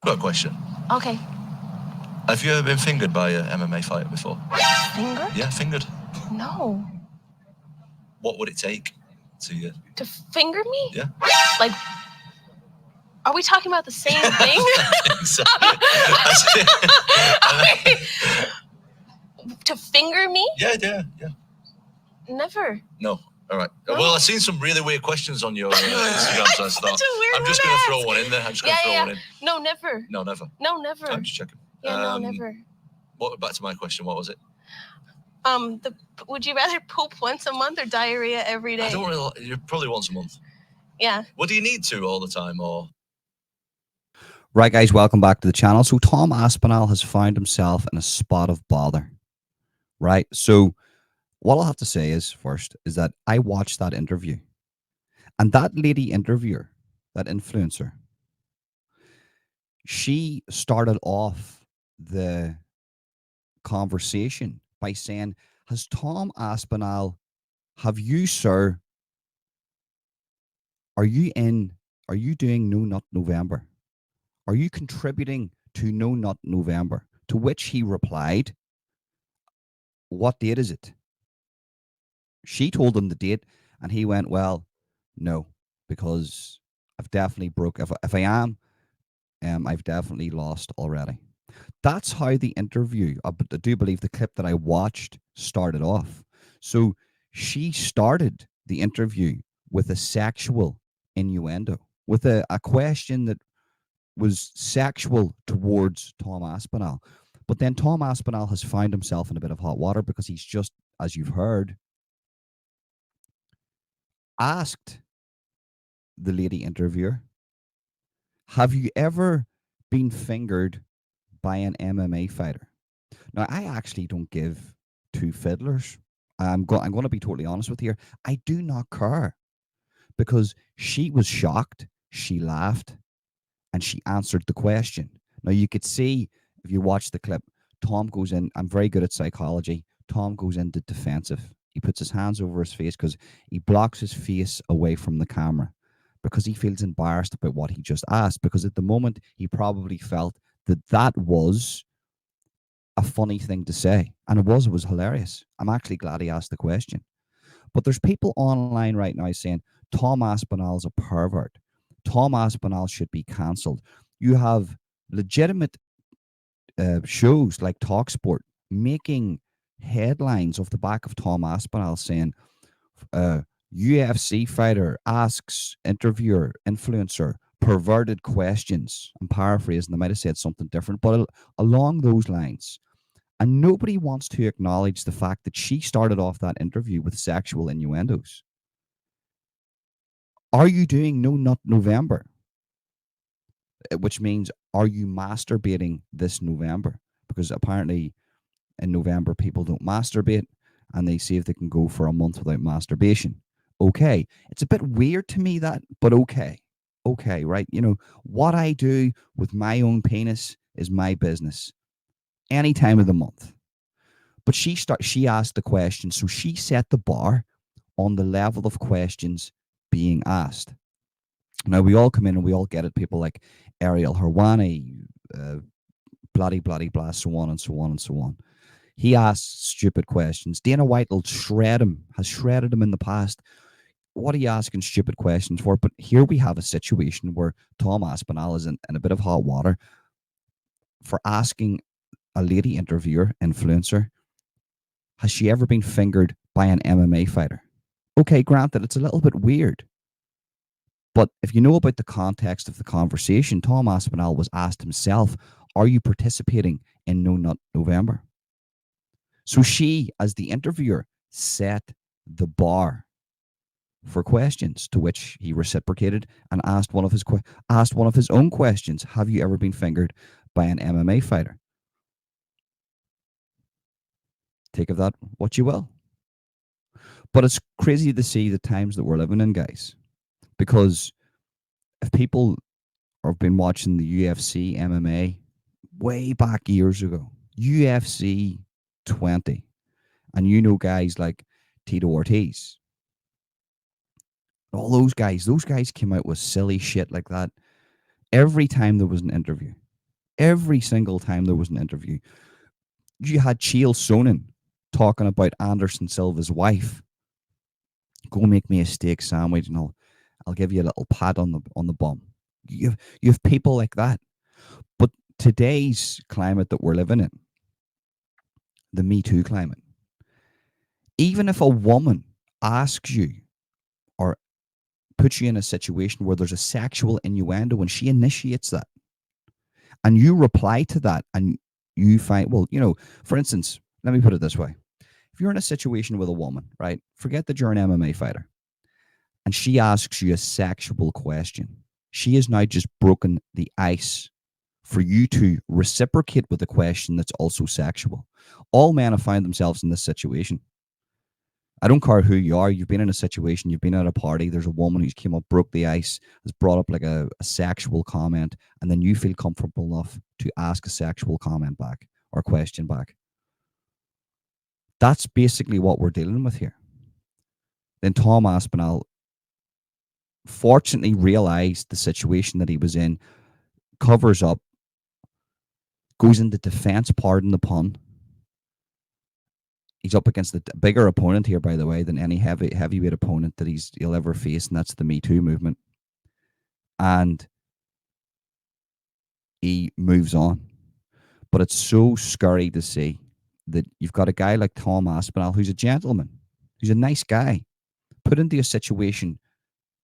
Got a question. Okay. Have you ever been fingered by a MMA fighter before? Fingered? Yeah, fingered. No. What would it take to To finger me? Yeah. Like, are we talking about the same thing? So, to finger me? Yeah. Never. No. All right. No. Well, I've seen some really weird questions on your Instagram, so I thought I'm just going to throw one in there. I'm just going to throw one in. No, never. No, never. No, never. I'm just checking. Yeah, no, never. Back to my question. What was it? Would you rather poop once a month or diarrhea every day? I don't really. You probably once a month. Yeah. Well, do you need to all the time, or? Right, guys, welcome back to the channel. So Tom Aspinall has found himself in a spot of bother. Right. So what I'll have to say is first is that I watched that interview, and that lady interviewer, that influencer, she started off the conversation by saying, has Tom Aspinall, have you, sir, are you doing No Nut November? Are you contributing to No Nut November? To which he replied, what date is it? She told him the date, and he went, well, no, because I've definitely broke. If I am, I've definitely lost already. That's how the interview, I do believe the clip that I watched started off. So she started the interview with a sexual innuendo, with a question that was sexual towards Tom Aspinall. But then Tom Aspinall has found himself in a bit of hot water because he's just, as you've heard, asked the lady interviewer, have you ever been fingered by an MMA fighter? Now, I actually don't give two fiddlers. I'm going to be totally honest with you here. I do not care, because she was shocked, she laughed, and she answered the question. Now, you could see, if you watch the clip, Tom goes in. I'm very good at psychology. Tom goes into defensive. He puts his hands over his face because he blocks his face away from the camera because he feels embarrassed about what he just asked, because at the moment he probably felt that that was a funny thing to say. And it was hilarious. I'm actually glad he asked the question. But there's people online right now saying Tom Aspinall's a pervert. Tom Aspinall should be cancelled. You have legitimate shows like TalkSport making headlines off the back of Tom Aspinall saying, UFC fighter asks interviewer, influencer, perverted questions. I'm paraphrasing, they might have said something different, but along those lines. And nobody wants to acknowledge the fact that she started off that interview with sexual innuendos. Are you doing No Nut November? Which means, are you masturbating this November? Because apparently in November, people don't masturbate, and they see if they can go for a month without masturbation. Okay. It's a bit weird to me, that, but okay. Okay, right? You know, what I do with my own penis is my business. Any time of the month. But she asked the question, so she set the bar on the level of questions being asked. Now, we all come in and we all get it. People like Ariel Harwani, bloody, blah, so on and so on and so on. He asks stupid questions. Dana White will has shredded him in the past. What are you asking stupid questions for? But here we have a situation where Tom Aspinall is in a bit of hot water for asking a lady interviewer, influencer, has she ever been fingered by an MMA fighter? Okay, granted, it's a little bit weird. But if you know about the context of the conversation, Tom Aspinall was asked himself, are you participating in No Nut November? So she, as the interviewer, set the bar for questions, to which he reciprocated and asked one of his own questions. Have you ever been fingered by an MMA fighter? Take of that what you will. But it's crazy to see the times that we're living in, guys. Because if people have been watching the UFC, MMA, way back years ago, UFC 20, and you know guys like Tito Ortiz, all those guys came out with silly shit like that every time there was an interview. Every single time there was an interview, you had Chael Sonnen talking about Anderson Silva's wife. Go make me a steak sandwich and I'll give you a little pat on the bum. You have people like that. But today's climate that we're living in, the Me Too climate, even if a woman asks you or puts you in a situation where there's a sexual innuendo and she initiates that, and you reply to that, and you find, well, for instance, let me put it this way. If you're in a situation with a woman, right, forget that you're an MMA fighter, and she asks you a sexual question, she has now just broken the ice for you to reciprocate with a question that's also sexual. All men have found themselves in this situation. I don't care who you are. You've been in a situation, you've been at a party, there's a woman who's came up, broke the ice, has brought up like a sexual comment, and then you feel comfortable enough to ask a sexual comment back or question back. That's basically what we're dealing with here. Then Tom Aspinall fortunately realized the situation that he was in, covers up, goes into defense, pardon the pun. He's up against a bigger opponent here, by the way, than any heavyweight opponent that he'll ever face, and that's the Me Too movement. And he moves on. But it's so scary to see that you've got a guy like Tom Aspinall, who's a gentleman, who's a nice guy, put into a situation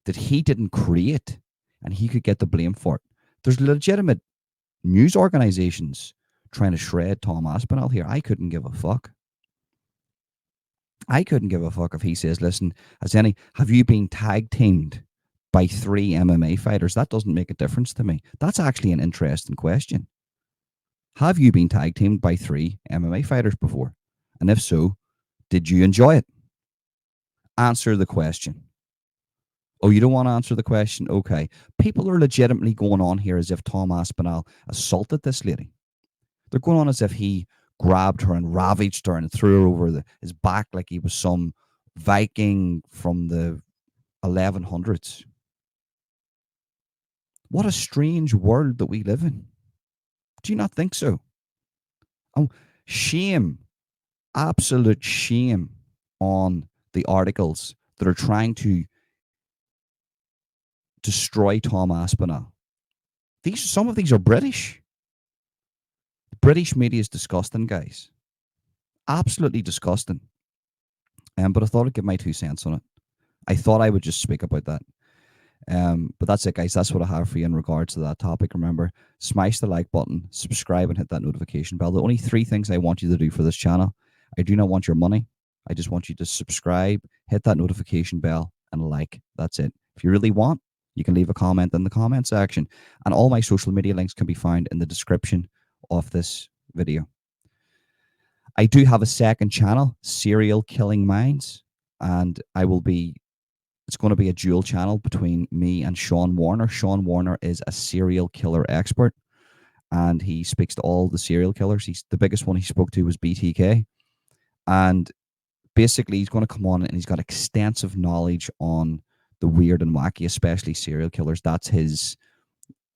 that he didn't create, and he could get the blame for it. There's legitimate news organizations trying to shred Tom Aspinall here. I couldn't give a fuck. I couldn't give a fuck if he says, listen, have you been tag teamed by 3 MMA fighters? That doesn't make a difference to me. That's actually an interesting question. Have you been tag teamed by 3 MMA fighters before? And if so, did you enjoy it? Answer the question. Oh, you don't want to answer the question? Okay. People are legitimately going on here as if Tom Aspinall assaulted this lady. They're going on as if he grabbed her and ravaged her and threw her over his back like he was some Viking from the 1100s. What a strange world that we live in. Do you not think so? Oh, shame, absolute shame on the articles that are trying to destroy Tom Aspinall. Some of these are British. The British media is disgusting, guys. Absolutely disgusting. But I thought I'd give my 2 cents on it. I thought I would just speak about that. But that's it, guys. That's what I have for you in regards to that topic. Remember, smash the like button, subscribe, and hit that notification bell. The only 3 things I want you to do for this channel. I do not want your money. I just want you to subscribe, hit that notification bell, and like. That's it. If you really want, you can leave a comment in the comment section. And all my social media links can be found in the description of this video. I do have a second channel, Serial Killing Minds, and it's going to be a dual channel between me and Sean Warner. Sean Warner is a serial killer expert, and he speaks to all the serial killers. The biggest one he spoke to was BTK. And basically, he's going to come on and he's got extensive knowledge on the weird and wacky, especially serial killers. That's his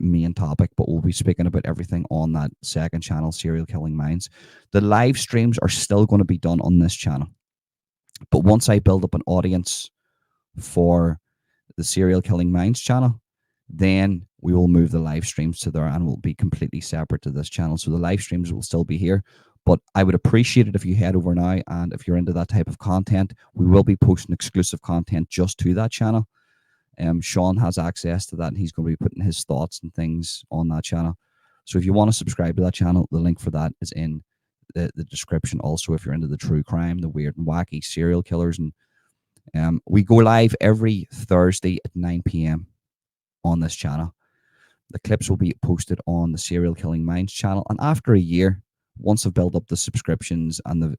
main topic, but we'll be speaking about everything on that second channel, Serial Killing Minds. The live streams are still going to be done on this channel. But once I build up an audience for the Serial Killing Minds channel, then we will move the live streams to there and will be completely separate to this channel. So the live streams will still be here, but I would appreciate it if you head over now, and if you're into that type of content, we will be posting exclusive content just to that channel. Sean has access to that, and he's going to be putting his thoughts and things on that channel. So if you want to subscribe to that channel, the link for that is in the description. Also, if you're into the true crime, the weird and wacky serial killers, and we go live every Thursday at 9 p.m. on this channel. The clips will be posted on the Serial Killing Minds channel, and after a year, once I've built up the subscriptions and the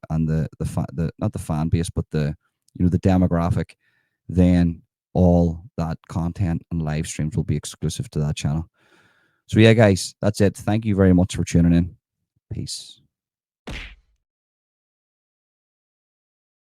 not the fan base, but the demographic, then all that content and live streams will be exclusive to that channel. So yeah, guys, that's it. Thank you very much for tuning in. Peace.